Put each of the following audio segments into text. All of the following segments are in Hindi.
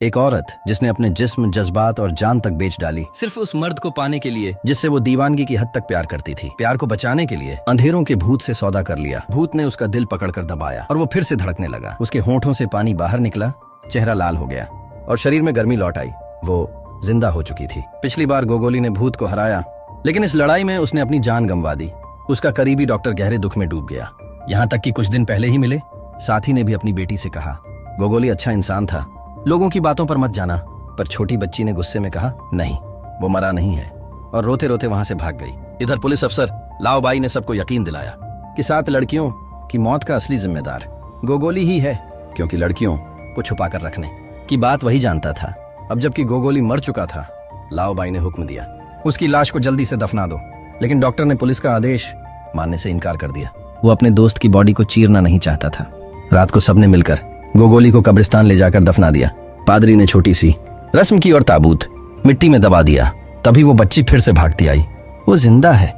एक औरत जिसने अपने जिस्म, जज्बात और जान तक बेच डाली सिर्फ उस मर्द को पाने के लिए जिससे वो दीवानगी की हद तक प्यार करती थी। प्यार को बचाने के लिए अंधेरों के भूत से सौदा कर लिया। भूत ने उसका दिल पकड़कर दबाया और वो फिर से धड़कने लगा। उसके होंठों से पानी बाहर निकला, चेहरा लाल हो गया और शरीर में गर्मी लौट आई। वो जिंदा हो चुकी थी। पिछली बार गोगोली ने भूत को हराया, लेकिन इस लड़ाई में उसने अपनी जान गंवा दी। उसका करीबी डॉक्टर गहरे दुख में डूब गया, यहाँ तक कि कुछ दिन पहले ही मिले साथी ने भी अपनी बेटी से कहा, गोगोली अच्छा इंसान था, लोगों की बातों पर मत जाना। पर छोटी बच्ची ने गुस्से में कहा, नहीं, वो मरा नहीं है, और रोते रोते वहां से भाग गई। इधर पुलिस अफसर लाओ बाई ने सबको यकीन दिलाया कि 7 लड़कियों की मौत का असली जिम्मेदार गोगोली ही है, क्योंकि लड़कियों को छुपाकर रखने की बात वही जानता था। अब जबकि गोगोली मर चुका था, लाओ बाई ने हुक्म दिया, उसकी लाश को जल्दी से दफना दो। लेकिन डॉक्टर ने पुलिस का आदेश मानने से इनकार कर दिया। वो अपने दोस्त की बॉडी को चीरना नहीं चाहता था। रात को सबने मिलकर गोगोली को कब्रिस्तान ले जाकर दफना दिया। पादरी ने छोटी सी रस्म की और ताबूत मिट्टी में दबा दिया। तभी वो बच्ची फिर से भागती आई। वो जिंदा है,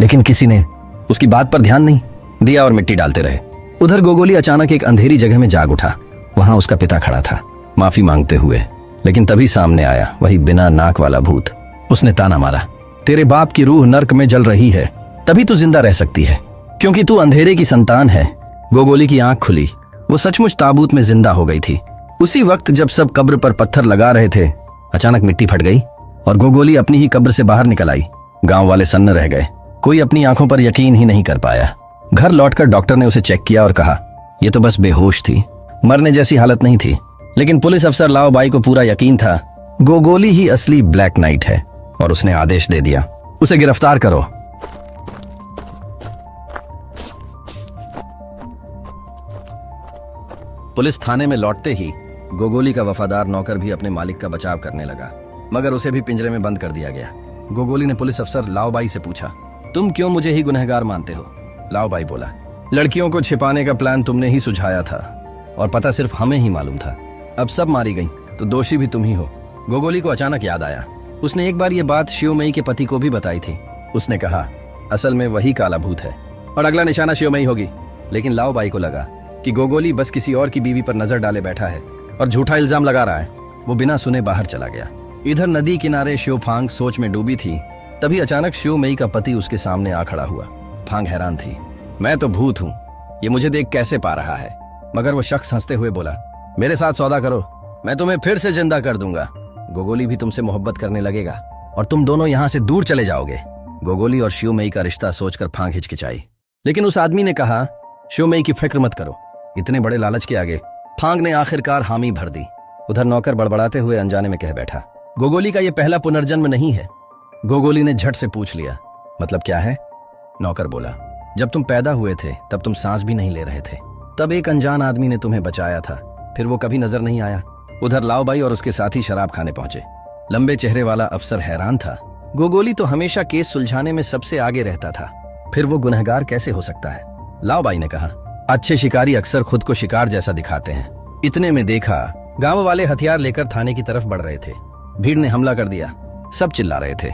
लेकिन किसी ने उसकी बात पर ध्यान नहीं दिया और मिट्टी डालते रहे। उधर गोगोली अचानक एक अंधेरी जगह में जाग उठा। वहां उसका पिता खड़ा था, माफी मांगते हुए। लेकिन तभी सामने आया वही बिना नाक वाला भूत। उसने ताना मारा, तेरे बाप की रूह नर्क में जल रही है, तभी तू जिंदा रह सकती है, क्योंकि तू अंधेरे की संतान है। गोगोली की आंख खुली। वो सचमुच ताबूत में जिंदा हो गई थी। उसी वक्त जब सब कब्र पर पत्थर लगा रहे थे, अचानक मिट्टी फट गई और गोगोली अपनी ही कब्र से बाहर निकल आई। गांव वाले सन्न रह गए। कोई अपनी आंखों पर यकीन ही नहीं कर पाया। घर लौटकर डॉक्टर ने उसे चेक किया और कहा, यह तो बस बेहोश थी, मरने जैसी हालत नहीं थी। लेकिन पुलिस अफसर लाओ बाई को पूरा यकीन था, गोगोली ही असली ब्लैक नाइट है, और उसने आदेश दे दिया, उसे गिरफ्तार करो। पुलिस थाने में लौटते ही गोगोली का वफादार नौकर भी अपने मालिक का बचाव करने लगा, मगर उसे भी पिंजरे में बंद कर दिया गया। गोगोली ने पुलिस अफसर लाओ बाई से पूछा, तुम क्यों मुझे ही गुनहगार मानते हो? लाओ बाई बोला, लड़कियों को छिपाने का प्लान तुमने ही सुझाया था और पता सिर्फ हमें ही मालूम था। अब सब मारी गई तो दोषी भी तुम ही हो। गोगोली को अचानक याद आया, उसने एक बार ये बात शिवमयी के पति को भी बताई थी। उसने कहा, असल में वही काला भूत है और अगला निशाना शिवमयी होगी। लेकिन लाओ बाई को लगा कि गोगोली बस किसी और की बीवी पर नजर डाले बैठा है और झूठा इल्जाम लगा रहा है। वो बिना सुने बाहर चला गया। इधर नदी किनारे शिवफांग सोच में डूबी थी। तभी अचानक शिवमयी का पति उसके सामने आ खड़ा हुआ। फांग हैरान थी, मैं तो भूत हूँ, ये मुझे देख कैसे पा रहा है? मगर वो शख्स हंसते हुए बोला, मेरे साथ सौदा करो, मैं तुम्हें फिर से जिंदा कर दूंगा। गोगोली भी तुमसे मोहब्बत करने लगेगा और तुम दोनों यहाँ से दूर चले जाओगे। गोगोली और शिवमयी का रिश्ता सोचकर फांग हिचकिचाई। लेकिन उस आदमी ने कहा, शिवमयी की फिक्र मत करो। इतने बड़े लालच के आगे फांग ने आखिरकार हामी भर दी। उधर नौकर बड़बड़ाते हुए अनजाने में कह बैठा, गोगोली का ये पहला पुनर्जन्म नहीं है। गोगोली ने झट से पूछ लिया, मतलब क्या है? नौकर बोला, जब तुम पैदा हुए थे तब तुम सांस भी नहीं ले रहे थे। तब एक अनजान आदमी ने तुम्हें बचाया था, फिर वो कभी नजर नहीं आया। उधर लाओ बाई और उसके साथी शराब खाने पहुंचे। लंबे चेहरे वाला अफसर हैरान था, गोगोली तो हमेशा केस सुलझाने में सबसे आगे रहता था, फिर वो गुनहगार कैसे हो सकता है? लाओ बाई ने कहा, अच्छे शिकारी अक्सर खुद को शिकार जैसा दिखाते हैं। इतने में देखा गांव वाले हथियार लेकर थाने की तरफ बढ़ रहे थे। भीड़ ने हमला कर दिया। सब चिल्ला रहे थे,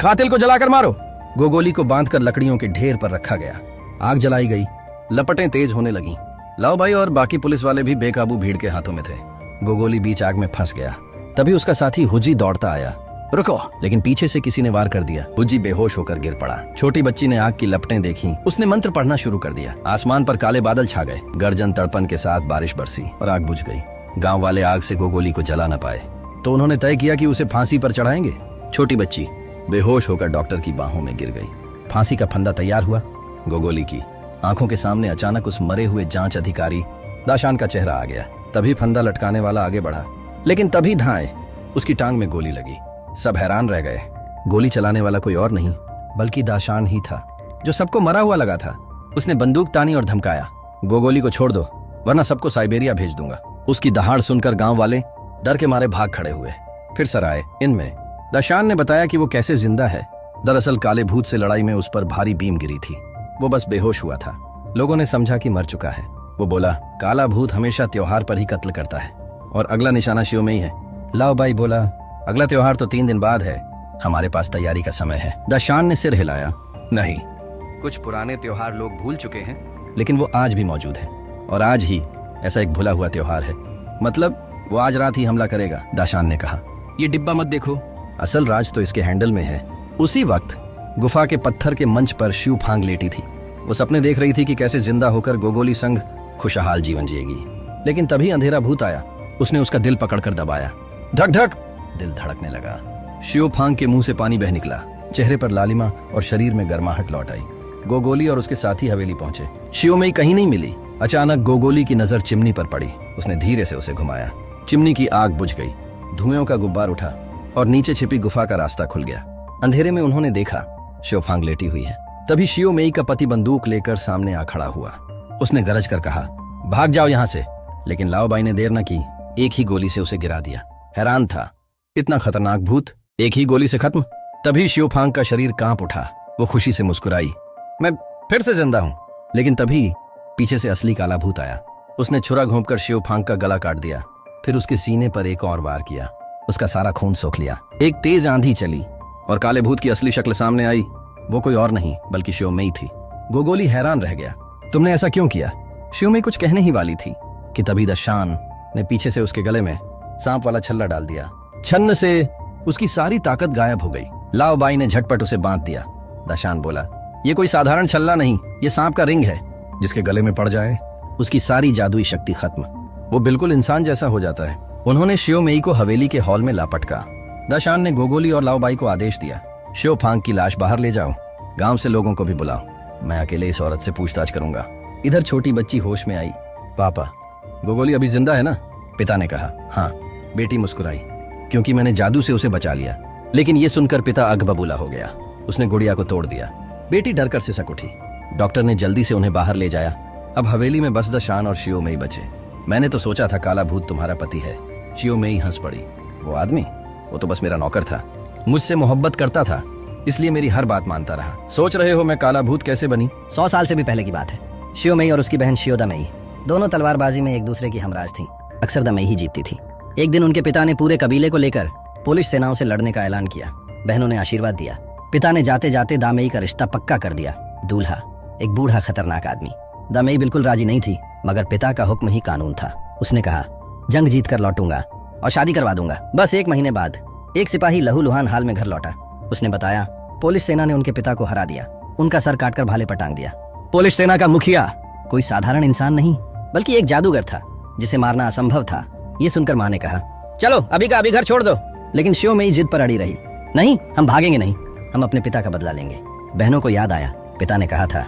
कातिल को जलाकर मारो। गोगोली को बांधकर लकड़ियों के ढेर पर रखा गया। आग जलाई गई, लपटें तेज होने लगीं। लाओ भाई और बाकी पुलिस वाले भी बेकाबू भीड़ के हाथों में थे। गोगोली बीच आग में फंस गया। तभी उसका साथी हुजी दौड़ता आया, रुको, लेकिन पीछे से किसी ने वार कर दिया। हुजी बेहोश होकर गिर पड़ा। छोटी बच्ची ने आग की लपटें देखी, उसने मंत्र पढ़ना शुरू कर दिया। आसमान पर काले बादल छा गए, गर्जन तड़पन के साथ बारिश बरसी और आग बुझ गई। गांव वाले आग से गोगोली को जला न पाए तो उन्होंने तय किया कि उसे फांसी पर चढ़ाएंगे। छोटी बच्ची बेहोश होकर डॉक्टर की बाहों में गिर गई। फांसी का फंदा तैयार हुआ। गोगोली की आंखों के सामने अचानक उस मरे हुए जांच अधिकारी दाशान का चेहरा आ गया। तभी फंदा लटकाने वाला आगे बढ़ा, लेकिन तभी धाए उसकी टांग में गोली लगी। सब हैरान रह गए। गोली चलाने वाला कोई और नहीं बल्कि दाशान ही था, जो सबको मरा हुआ लगा था। उसने बंदूक तानी और धमकाया, गोगोली को छोड़ दो वरना सबको साइबेरिया भेज दूंगा। उसकी दहाड़ सुनकर गांव वाले डर के मारे भाग खड़े हुए। फिर सराय इनमें दाशान ने बताया कि वो कैसे जिंदा है। दरअसल काले भूत से लड़ाई में उस पर भारी बीम गिरी थी, वो बस बेहोश हुआ था। लोगों ने समझा कि मर चुका है। वो बोला, काला भूत हमेशा त्योहार पर ही कत्ल करता है और अगला निशाना शिवमयी है। लाओ बाई बोला, अगला त्योहार तो 3 दिन बाद है, हमारे पास तैयारी का समय है। दाशान ने सिर हिलाया, नहीं, कुछ पुराने त्योहार लोग भूल चुके हैं, लेकिन वो आज भी मौजूद है और आज ही ऐसा एक भुला हुआ त्योहार है। मतलब वो आज रात ही हमला करेगा, दाशान ने कहा। ये डिब्बा मत देखो, असल राज तो इसके हैंडल में है। उसी वक्त गुफा के पत्थर के मंच पर शिव फांग लेटी थी। वो सपने देख रही थी कि कैसे जिंदा होकर गोगोली संग खुशहाल जीवन जिएगी। लेकिन तभी अंधेरा भूत आया। उसने उसका दिल पकड़कर दबाया। धक धक दिल धड़कने लगा। शिव फांग के मुंह से पानी बह निकला। चेहरे पर लालिमा और शरीर में गर्माहट लौट आई। गोगोली और उसके साथी हवेली पहुंचे। शिवमयी कहीं नहीं मिली। अचानक गोगोली की नजर चिमनी पर पड़ी। उसने धीरे से उसे घुमाया। चिमनी की आग बुझ गई। धुएं का गुब्बार उठा और नीचे छिपी गुफा का रास्ता खुल गया। अंधेरे में उन्होंने देखा शिवफांग लेटी हुई है। तभी शिवमयी का पति बंदूक लेकर सामने आ खड़ा हुआ। उसने गरज कर कहा, भाग जाओ यहां से। लेकिन लाओबाई ने देर न की, एक ही गोली से उसे गिरा दिया। हैरान था, इतना खतरनाक भूत एक ही गोली से खत्म। तभी शिवफांग का शरीर कांप उठा। वो खुशी से मुस्कुराई, मैं फिर से जिंदा हूं। लेकिन तभी पीछे से असली काला भूत आया। उसने छुरा घोंपकर शिवफांग का गला काट दिया। फिर उसके सीने पर एक और वार किया। उसका सारा खून सोख लिया। एक तेज आंधी चली और काले भूत की असली शक्ल सामने आई। वो कोई और नहीं बल्कि शिवमयी थी। गोगोली हैरान रह गया, तुमने ऐसा क्यों किया? शिवमयी कुछ कहने ही वाली थी कि तभी दशान ने पीछे से उसके गले में सांप वाला छल्ला डाल दिया। छन्न से उसकी सारी ताकत गायब हो गई। लाओबाई ने झटपट उसे बांध दिया। दशान बोला, ये कोई साधारण छल्ला नहीं, ये सांप का रिंग है। जिसके गले में पड़ जाए उसकी सारी जादुई शक्ति खत्म। वो बिल्कुल इंसान जैसा हो जाता है। उन्होंने शिवमयी को हवेली के हॉल में लापटका। दशान ने गोगोली और लाओबाई को आदेश दिया, शिवफांग की लाश बाहर ले जाओ। गांव से लोगों को भी बुलाओ। मैं अकेले इस औरत से पूछताछ करूंगा। इधर छोटी बच्ची होश में आई। पापा, गोगोली अभी जिंदा है ना? पिता ने कहा। हाँ। बेटी मुस्कुराई, क्योंकि मैंने जादू से उसे बचा लिया। लेकिन ये सुनकर पिता अगबबूला हो गया। उसने गुड़िया को तोड़ दिया। बेटी डरकर सिसक उठी। डॉक्टर ने जल्दी से उन्हें बाहर ले जाया। अब हवेली में बस दशान और शिवमयी बचे। मैंने तो सोचा था काला भूत तुम्हारा पति है। शिवमयी हंस पड़ी। वो आदमी, वो तो बस मेरा नौकर था। मुझसे मोहब्बत करता था, इसलिए मेरी हर बात मानता रहा। सोच रहे हो मैं काला भूत कैसे बनी? 100 साल से भी पहले की बात है। शिवमयी और उसकी बहन शियोदामयी दोनों तलवारबाजी में एक दूसरे की हमराज थीं। अक्सर दमयी ही जीतती थी। एक दिन उनके पिता ने पूरे कबीले को लेकर पुलिस सेनाओं से लड़ने का ऐलान किया। बहनों ने आशीर्वाद दिया। पिता ने जाते जाते दामयी का रिश्ता पक्का कर दिया। दूल्हा एक बूढ़ा खतरनाक आदमी। दामयी बिल्कुल राजी नहीं थी, मगर पिता का हुक्म ही कानून था। उसने कहा, जंग जीत कर लौटूंगा और शादी करवा दूंगा। बस 1 महीने बाद एक सिपाही लहूलुहान हाल में घर लौटा। उसने बताया, पुलिस सेना ने उनके पिता को हरा दिया। उनका सर काटकर भाले पर टांग दिया। पुलिस सेना का मुखिया कोई साधारण इंसान नहीं बल्कि एक जादूगर था, जिसे मारना असंभव था। ये सुनकर माँ ने कहा, चलो अभी का अभी घर छोड़ दो। लेकिन शिवमयी जिद पर अड़ी रही, नहीं, हम भागेंगे नहीं, हम अपने पिता का बदला लेंगे। बहनों को याद आया, पिता ने कहा था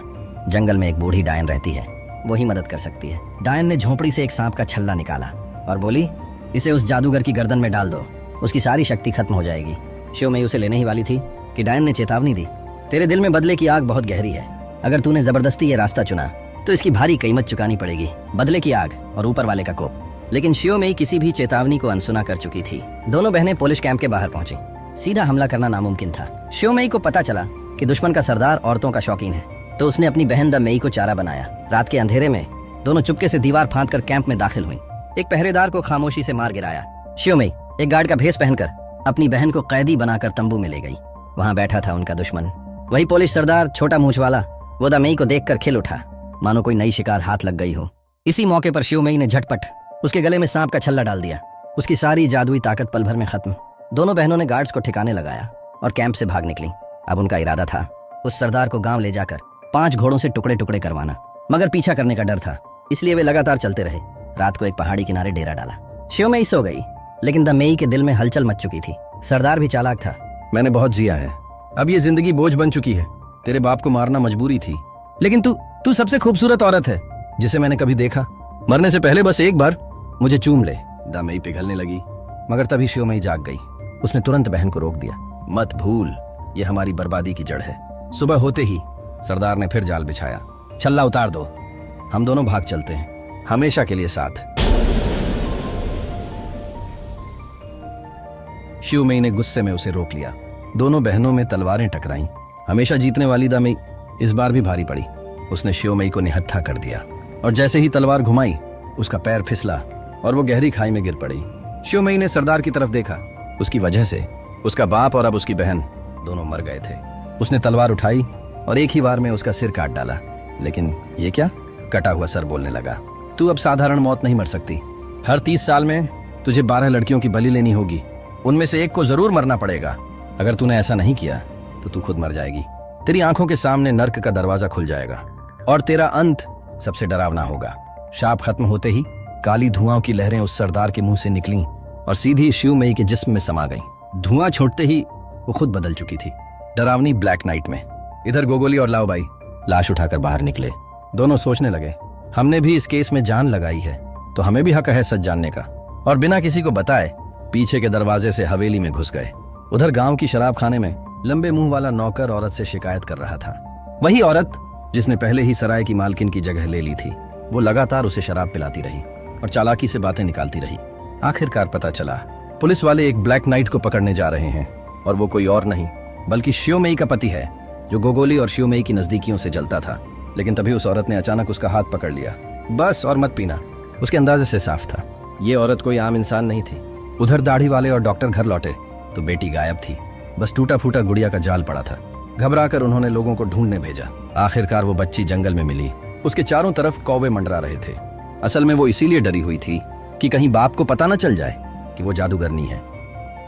जंगल में एक बूढ़ी डायन रहती है, वही मदद कर सकती है। डायन ने झोंपड़ी से एक सांप का छल्ला निकाला और बोली, इसे उस जादूगर की गर्दन में डाल दो, उसकी सारी शक्ति खत्म हो जाएगी। शिवमयी उसे लेने ही वाली थी कि डायन ने चेतावनी दी, तेरे दिल में बदले की आग बहुत गहरी है। अगर तूने जबरदस्ती ये रास्ता चुना तो इसकी भारी कीमत चुकानी पड़ेगी। बदले की आग और ऊपर वाले का कोप। लेकिन शिवमयी किसी भी चेतावनी को अनसुना कर चुकी थी। दोनों बहनें पुलिस कैंप के बाहर पहुंची। सीधा हमला करना नामुमकिन था। शिवमयी को पता चला कि दुश्मन का सरदार औरतों का शौकीन है, तो उसने अपनी बहन दमयी को चारा बनाया। रात के अंधेरे में दोनों चुपके से दीवार फांद कर कैंप में दाखिल हुई। एक पहरेदार को खामोशी से मार गिराया। शिवमयी एक गार्ड का भेष पहनकर अपनी बहन को कैदी बनाकर तंबू में ले गई। वहां बैठा था उनका दुश्मन, वही पुलिस सरदार छोटा मूंछ वाला। वो दमयी को देखकर खिल उठा, मानो कोई नई शिकार हाथ लग गई हो। इसी मौके पर शिवमयी ने झटपट उसके गले में सांप का छल्ला डाल दिया। उसकी सारी जादुई ताकत पल भर में खत्म। दोनों बहनों ने गार्ड्स को ठिकाने लगाया और कैंप से भाग निकली। अब उनका इरादा था उस सरदार को गांव ले जाकर 5 घोड़ों से टुकड़े टुकड़े करवाना, मगर पीछा करने का डर था, इसलिए वे लगातार चलते रहे। रात को एक पहाड़ी किनारे डेरा डाला। शिवमयी सो गई, लेकिन दमयी के दिल में हलचल मच चुकी थी। सरदार भी चालाक था। मैंने बहुत जिया है, अब ये जिंदगी बोझ बन चुकी है। तेरे बाप को मारना मजबूरी थी, लेकिन तू सबसे खूबसूरत औरत है जिसे मैंने कभी देखा। मरने से पहले बस एक बार मुझे चूम ले। दमयी पिघलने लगी, मगर तभी शिवमयी जाग गई। उसने तुरंत बहन को रोक दिया, मत भूल, ये हमारी बर्बादी की जड़ है। सुबह होते ही सरदार ने फिर जाल बिछाया। छल्ला उतार दो, हम दोनों भाग चलते हैं, हमेशा के लिए साथ। शिवमयी ने गुस्से में उसे रोक लिया। दोनों बहनों में तलवारें टकराईं। हमेशा जीतने वाली दमयी इस बार भी भारी पड़ी। उसने शिवमयी को निहत्था कर दिया और जैसे ही तलवार घुमाई उसका पैर फिसला और वो गहरी खाई में गिर पड़ी। शिवमयी ने सरदार की तरफ देखा। उसकी वजह से उसका बाप और अब उसकी बहन दोनों मर गए थे। उसने तलवार उठाई और एक ही वार में उसका सिर काट डाला। लेकिन ये क्या? कटा हुआ सर बोलने लगा, तू अब साधारण मौत नहीं मर सकती। हर 30 साल में तुझे 12 लड़कियों की बलि लेनी होगी, उनमें से एक को जरूर मरना पड़ेगा। अगर तूने ऐसा नहीं किया तो तू खुद मर जाएगी। तेरी आंखों के सामने नर्क का दरवाजा खुल जाएगा और तेरा अंत सबसे डरावना होगा। शाप खत्म होते ही काली धुआं की लहरें उस सरदार के मुंह से निकलीं और सीधी शिवमयी के जिस्म में समा गईं। धुआं छोड़ते ही वो खुद बदल चुकी थी, डरावनी ब्लैक नाइट में। इधर गोगोली और लाओबाई लाश उठाकर बाहर निकले। दोनों सोचने लगे, हमने भी इस केस में जान लगाई है तो हमें भी हक है सच जानने का। और बिना किसी को बताए पीछे के दरवाजे से हवेली में घुस गए। उधर गांव की शराब खाने में लंबे मुंह वाला नौकर औरत से शिकायत कर रहा था। वही औरत जिसने पहले ही सराय की मालकिन की जगह ले ली थी। वो लगातार उसे शराब पिलाती रही और चालाकी से बातें निकालती रही। आखिरकार पता चला पुलिस वाले एक ब्लैक नाइट को पकड़ने जा रहे हैं और वो कोई और नहीं बल्कि शिवमयी का पति है, जो गोगोली और शिवमयी की नजदीकियों से जलता था। लेकिन तभी उस औरत ने अचानक उसका हाथ पकड़ लिया। बस और मत पीना। उसके अंदाजे से साफ था ये औरत कोई आम इंसान नहीं थी। उधर दाढ़ी वाले और डॉक्टर घर लौटे तो बेटी गायब थी। बस टूटा फूटा गुड़िया का जाल पड़ा था। घबराकर उन्होंने लोगों को ढूंढने भेजा। आखिरकार वो बच्ची जंगल में मिली। उसके चारों तरफ कौवे मंडरा रहे थे। असल में वो इसीलिए डरी हुई थी कि कहीं बाप को पता न चल जाए कि वो जादूगरनी है।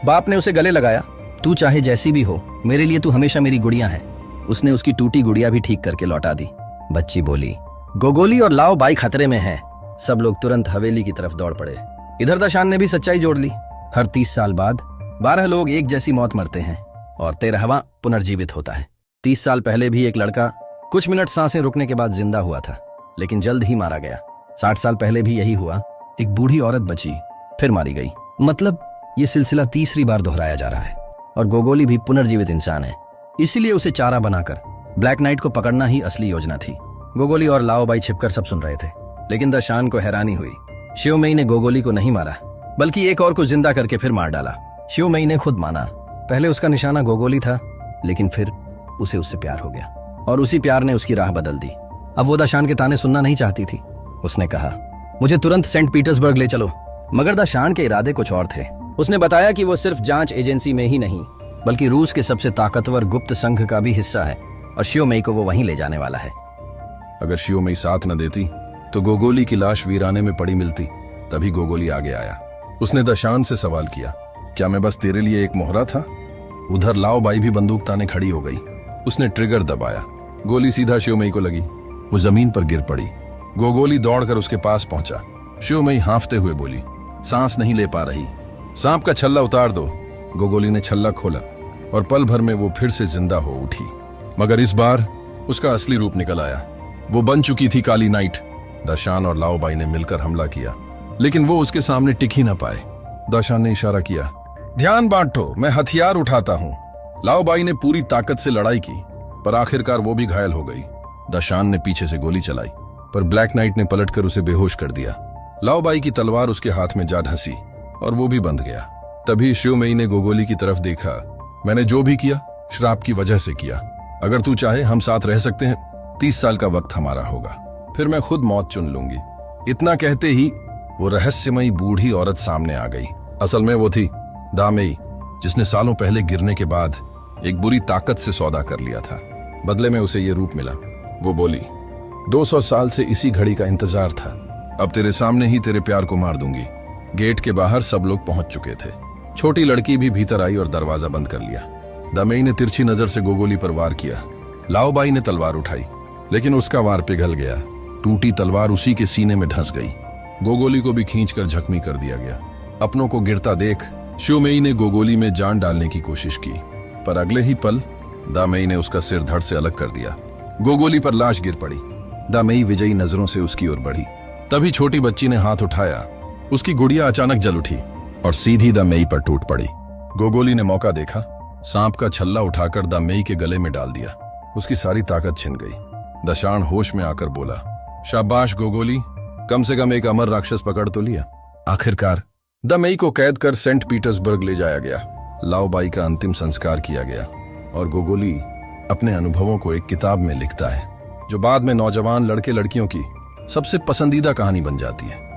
बाप ने उसे गले लगाया, तू चाहे जैसी भी हो, मेरे लिए तू हमेशा मेरी गुड़िया है। उसने उसकी टूटी गुड़िया भी ठीक करके लौटा दी। बच्ची बोली, गोगोली और लाओबाई खतरे में हैं। सब लोग तुरंत हवेली की तरफ दौड़ पड़े। इधर दशान ने भी सच्चाई जोड़ ली। हर 30 साल बाद 12 लोग एक जैसी मौत मरते हैं और 13वां पुनर्जीवित होता है। 30 साल पहले भी एक लड़का कुछ मिनट सांसें रुकने के बाद जिंदा हुआ था, लेकिन जल्द ही मारा गया। 60 साल पहले भी यही हुआ। एक बूढ़ी औरत बची, फिर मारी गई। मतलब ये सिलसिला तीसरी बार दोहराया जा रहा है। और गोगोली भी पुनर्जीवित इंसान है, इसीलिए उसे चारा बनाकर ब्लैक नाइट को पकड़ना ही असली योजना थी। गोगोली और लाओबाई छिपकर सब सुन रहे थे, लेकिन दशान को हैरानी हुई। शिवमयी ने गोगोली को नहीं मारा, बल्कि एक और को जिंदा करके फिर मार डाला। शिवमयी ने खुद माना, पहले उसका निशाना गोगोली था, लेकिन फिर उसे उससे प्यार हो गया और उसी प्यार ने उसकी राह बदल दी। अब वो दशान के ताने सुनना नहीं चाहती थी। उसने कहा, मुझे तुरंत सेंट पीटर्सबर्ग ले चलो। मगर दशान के इरादे कुछ और थे। उसने बताया कि वो सिर्फ जांच एजेंसी में ही नहीं, बल्कि रूस के सबसे ताकतवर गुप्त संघ का भी हिस्सा है और शिवमयी को वो वहीं ले जाने वाला है। अगर शिवमयी साथ न देती तो गोगोली की लाश वीराने में पड़ी मिलती। तभी गोगोली आगे आया। उसने दशान से सवाल किया, क्या मैं बस तेरे लिए एक मोहरा था? उधर लाओबाई भी बंदूक ताने खड़ी हो गई। उसने ट्रिगर दबाया, गोली सीधा शिवमयी को लगी। वो जमीन पर गिर पड़ी। गोगोली दौड़कर उसके पास पहुंचा। शिवमयी हांफते हुए बोली, सांस नहीं ले पा रही, सांप का छल्ला उतार दो। गोगोली ने छल्ला खोला और पल भर में वो फिर से जिंदा हो उठी। मगर इस बार उसका असली रूप निकल आया। वो बन चुकी थी काली नाइट। दशान और लाओबाई ने मिलकर हमला किया, लेकिन वो उसके सामने टिक ही न पाए। दशान ने इशारा किया, ध्यान बांटो, मैं हथियार उठाता हूं। लाओबाई ने पूरी ताकत से लड़ाई की, पर आखिरकार वो भी घायल हो गई। दशान ने पीछे से गोली चलाई, पर ब्लैक नाइट ने पलटकर उसे बेहोश कर दिया। लाओबाई की तलवार उसके हाथ में जा ढंसी और वो भी बंध गया। तभी शिवमयी ने गोगोली की तरफ देखा, मैंने जो भी किया श्राप की वजह से किया। अगर तू चाहे हम साथ रह सकते हैं। 30 साल का वक्त हमारा होगा, फिर मैं खुद मौत चुन लूंगी। इतना कहते ही वो रहस्यमयी बूढ़ी औरत सामने आ गई। असल में वो थी दामेई, जिसने सालों पहले गिरने के बाद एक बुरी ताकत से सौदा कर लिया था। बदले में उसे ये रूप मिला। वो बोली, 200 साल से इसी घड़ी का इंतजार था। अब तेरे सामने ही तेरे प्यार को मार दूंगी। गेट के बाहर सब लोग पहुंच चुके थे। छोटी लड़की भी भीतर आई और दरवाजा बंद कर लिया। दामेई ने तिरछी नजर से गोगोली पर वार किया। लाओबाई ने तलवार उठाई, लेकिन उसका वार पिघल गया। टूटी तलवार उसी के सीने में धंस गई। गोगोली को भी खींचकर जख्मी कर दिया गया। अपनों को गिरता देख शिवमयी ने गोगोली में जान डालने की कोशिश की, पर अगले ही पल दामेई ने उसका सिर धड़ से अलग कर दिया। गोगोली पर लाश गिर पड़ी। दामेई विजयी नजरों से उसकी ओर बढ़ी। तभी छोटी बच्ची ने हाथ उठाया। उसकी गुड़िया अचानक जल उठी और सीधी दामेई पर टूट पड़ी। गोगोली ने मौका देखा, सांप का छल्ला उठाकर दामेई के गले में डाल दिया। उसकी सारी ताकत छिन गई। दशान होश में आकर बोला, शाबाश गोगोली, कम से कम एक अमर राक्षस पकड़ तो लिया। आखिरकार दामेई को कैद कर सेंट पीटर्सबर्ग ले जाया गया। लाओबाई का अंतिम संस्कार किया गया और गोगोली अपने अनुभवों को एक किताब में लिखता है, जो बाद में नौजवान लड़के लड़कियों की सबसे पसंदीदा कहानी बन जाती है।